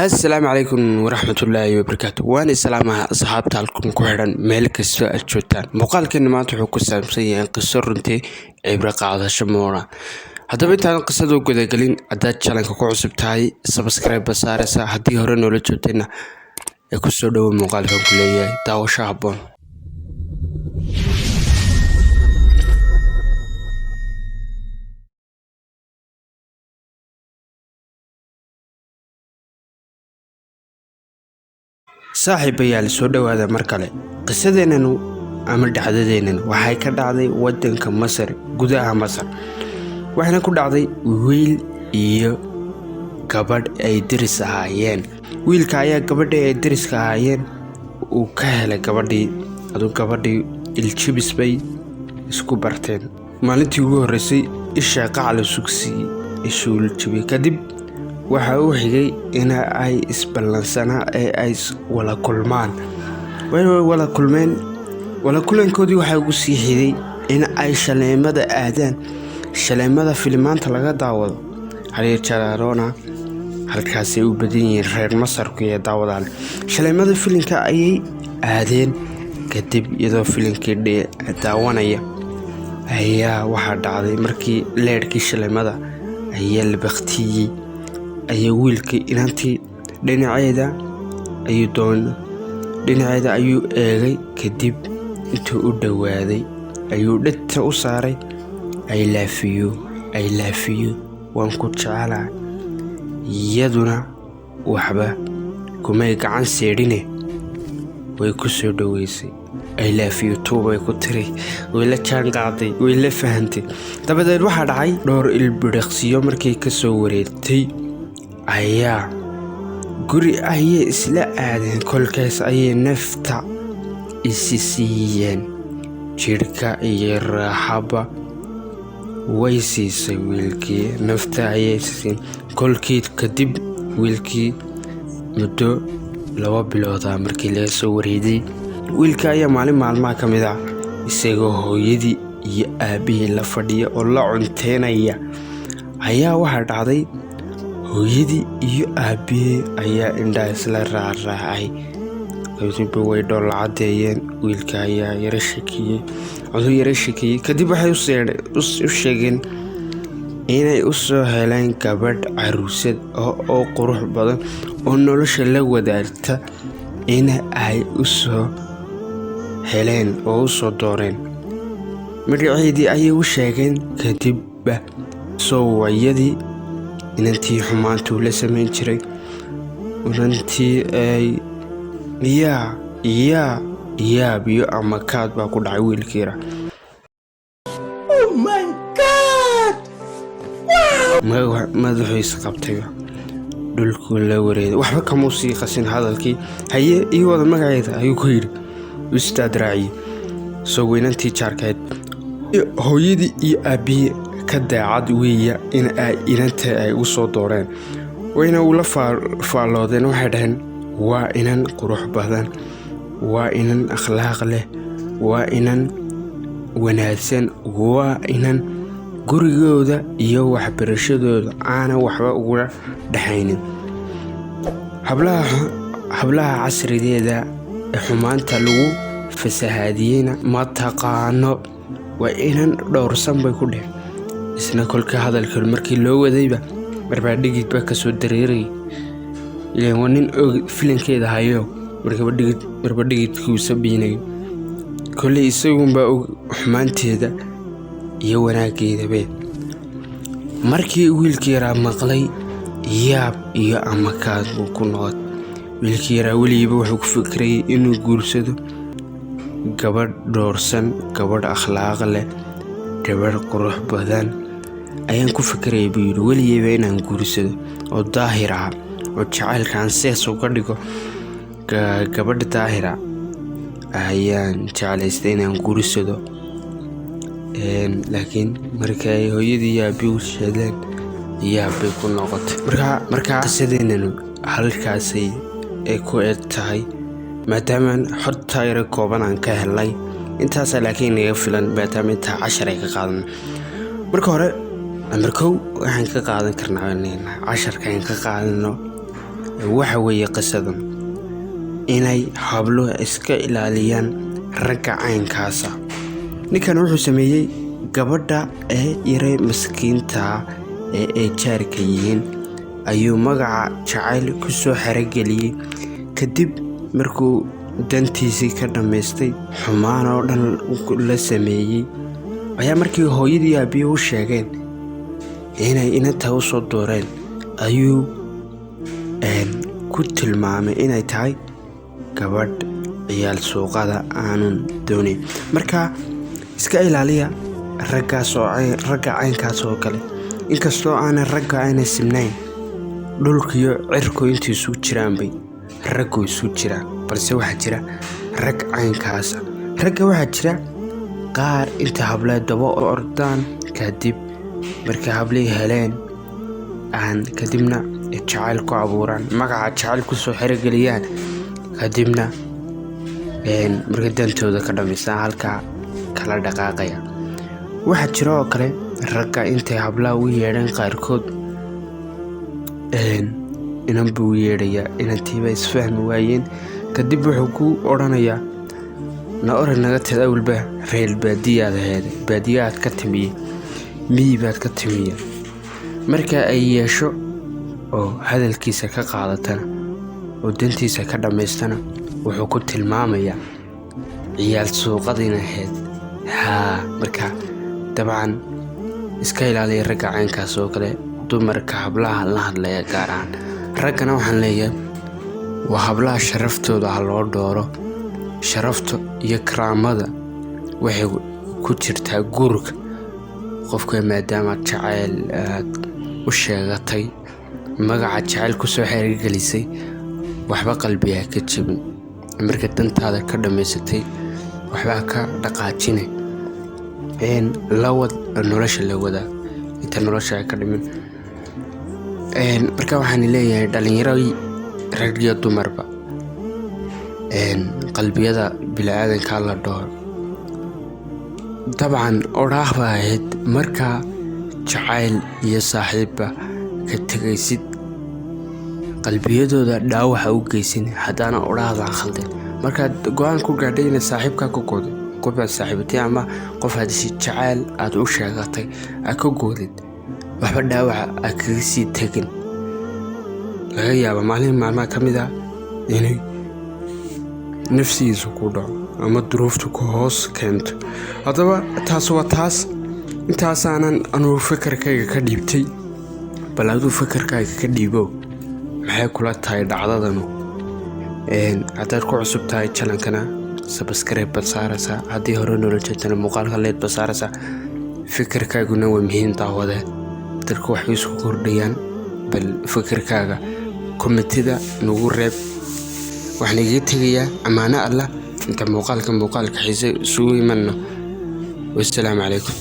السلام عليكم ورحمة الله وبركاته. وأنا سلامها أصحابتا لكم كوهران ملك السوء الجوتان مقال كنا ما تحكوا سامسية قصر انتي عبرة قاعدة شمورا هذا بنتان قصة وقدا قلين عداد شالان كوكو عصبتاي سبسكرايب بسارسا هدي هوران ولا جوتينا يكسر دو مقال كلية داو شعبون. saaxiibayaal soo dhawaada mar kale qisadeenanu ama dhacdadeenan waxay ka dhacday wadanka Masar gudaha Masar waxaana ku dhacday wiil iyo gabadh ay diris ahaayeen wiilka ayaa gabadha ay diriska ahaayeen uu ka helay gabadhii iljibis bay isku barteen maalintii ugu horeysay isha qacal sugsi ishul jibi kadib waxa uu xigay in ay isbalansana ay wala kulmaan wala kulankoodii waxa uu sii xigay in ay shaleemada aadaan shaleemada filmaanta laga daawado haliya jaraarona halkaas ay u badan yihiin reer Masarku ee daawadaan shaleemada filimka ayay aadeen kadib iyadoo filimkii daawanaya ayaa waxa dhacday markii leerkii shaleemada ayaa la baqtiyay ayaa wiilkii inantii dhinaceeda ayuu eegay kadib intuu u dhawaaday ayuu dhigta u saaray I love you waan ku jecelahay iyaduna waxba kumay gacan seedhine way ku soo dhaweysay I love you too bay ku tiri way la jaan qaaday way la fahantay dabadeed waxa dhacay dhowr ilbiriqsiyo markay ka soo wareegtay ayaa guri ayay isla aadeen kolkaas ayay nafta isisiiyeen jirka iyo raaxaba way siisay wiilkii nafta ayay siin kolkii kadib wiilkii muddo 2 bilood markii la soo wareeday wiilka ayaa maalmaha kamid ah isagoo hooyadii iyo aabihii la fadhiya oo la cunteynaya ayaa waxa dhacday hooyadii iyo aabihii ayaa indhaha isla raacay kadib way dhoola cadeeyeen wiilka ayaa yara shakiyay kadib waxay u sheegeen inay u soo heleen gabadh caruusad oo qurux badan oo nolosha la wadaagta in ay u soo heleen oo u soo dooreen magaceedii ayay u sheegeen kadib soo wayadii inantii xumaantu la sameyn jiray inantii ay biyo ama kaad baa ku dhacay wiilkiira oh my god madaxuu isqabtay dhulku la wareeday waxba kama sii qasin hadalkii haye iyo wada magaceeda ayuu ku yiri ustaad raaci soo weynantii jaarkeed hooyadii iyo aabihii ka daacad weeya in ay inanta ay u soo dooreen wayna ula faaloodeen waxay dhaheen waa inan qurux badan waa inan akhlaaq leh waa inan wanaagsan waa inan gurigooda iyo waxbarashadooda aana waxba uga dhaxaynin hablaha casrigeeda ee xumaanta lagu fasahaadiyeyna ma taqaano waa inan dhowrsan bay ku dheh isna kolka hadalka markii loo wadayba marbadhigid ba ka soo dareeray ileen waa nin og filimkeeda hayo marbadhigidkuu sabiinay kolay isagunba og xumaanteeda iyo wanaageedaba markii wiilkii yaraa maqlay yaab iyo amakaad buu ku noqday wiilkii yaraa weligiiba wuxuu ku fikirayay inuu guursado gabadh dhoorsan gabadh akhlaaq leh gabadh qurux badan ayaan ku fikirayay buu yidhi weligiiba inaan guursado oo daahir ah oo jacaylkaan sees uga dhigo gabadha daahira ayaan jeclaystay inaan guursado laakiin markii ay hooyadii iyo aabihii u sheedeen yaabbay ku noqotay markaa qisadeenanu halkaasay ay ku eg tahay maadaamaan xorta yara kooban aan ka helay intaasaa laakiin naga filan maadaama intaa 10 ay ka qaadan marka hore markow waxaan ka qaadan karnaa 10 ka qaadano waxa weeye qisadan inay habluhu iska ilaaliyaan ragga caynkaasa. ninkan wuxuu sameeyey gabadha ee yaray maskiinta ee ay jaarka yihiin ayuu magaca jacayl ku soo xarageliyey. kadib markuu dantiisii ka dhammaystay xumaan oo dhan la sameeyey ayaa markii hooyadii aabbihi u sheegeen inay inanta u soo dooreen ayuu ku tilmaamay inay tahay gabadh ciyaal suuqada aanun doonayn. marka iska ilaaliya ragga caynkaas oo kale. inkastoo aanay ragga aanay simnayn dhulkiyo cirku intii isu jiraanbay raggu isu jiraan, balse waxaa jira rag caynkaasa. ragga waxaa jira qaar inta hablee daba ordaan kadib markay hablihii heleen kadibna jacayl ku abuuraan, magaca jacayl ku soo xerogeliyaan, kadibna markay dantooda ka dhammaystaan halkaa kala dhaqaaqaya. waxaa jira oo kale ragga intay hablaha u yeedheen qaarkood inan buu yeedhayaa, inantiiba isfahmi waayeen, kadib wuxuu ku odhanayaa na orag naga teed awalba reer baadiyaad aheede, baadiyaad ka timiye, miyibaad ka timiye. marka ay yeesho oo hadalkiisa ka qaadatana oo dantiisa ka dhammaystana wuxuu ku tilmaamayaa ciyaal suuqadiina ahayd. marka dabcan iska ilaaliya ragga caynkaas oo kale. dumarka hablaha la hadlaya gaar ahaan raggana waxaan leeyahay waa hablaha sharaftooda ha loo dhooro. sharafta iyo karaamada waxay ku jirtaa guurka qofka, maadaama jacayl aad u sheegatay, magaca jacayl ku soo xerogelisay, waxba qalbiga ka jabin. marka dantaada ka dhammaysatay waxbaa ka dhaqaajine lawad nolosha la wadaa inta nolosha ka dhimin. marka waxaan leeyahay dhalinyaro rag iyo dumarba qalbiyada bini'aadanka la dhooro. dabcan odhaah baa ahayd markaa jacayl iyo saaxiibba ka tegaysid qalbiyadooda dhaawaxa u geysin haddaana odhaahdan khaldeen. markaad go-aan ku gaadhay inay saaxiibkaa ka goodo, qofaad saaxiibatay ama qofaad si jacayl aad u sheegatay aad ka goodid, waxba dhaawaca aad kaga sii tegin. laga yaaba maalin maalmaha ka mid ah inay nafsigiisa ku dhaco ama duruufta ku hoos keento. haddaba taas waa taas. intaasaanan anugu fakarkayga ka dhiibtay, bal aduu fakarkayga ka dhiibo maxay kula tahay dhacdadanu. haddaad ku cusub tahay channelkana subscribe baad saaraysaa, haddii hore noola jeedana muuqaalka leed baad saaraysaa. fikirkaaguna waa muhiim daawade, dadka waxay isku kordhayaan. bal fikirkaaga komitida nagu reeb. waxaan iga tegayaa ammaano allah inta muuqaalka xiise isugu imanno. wassalaamu calaykum.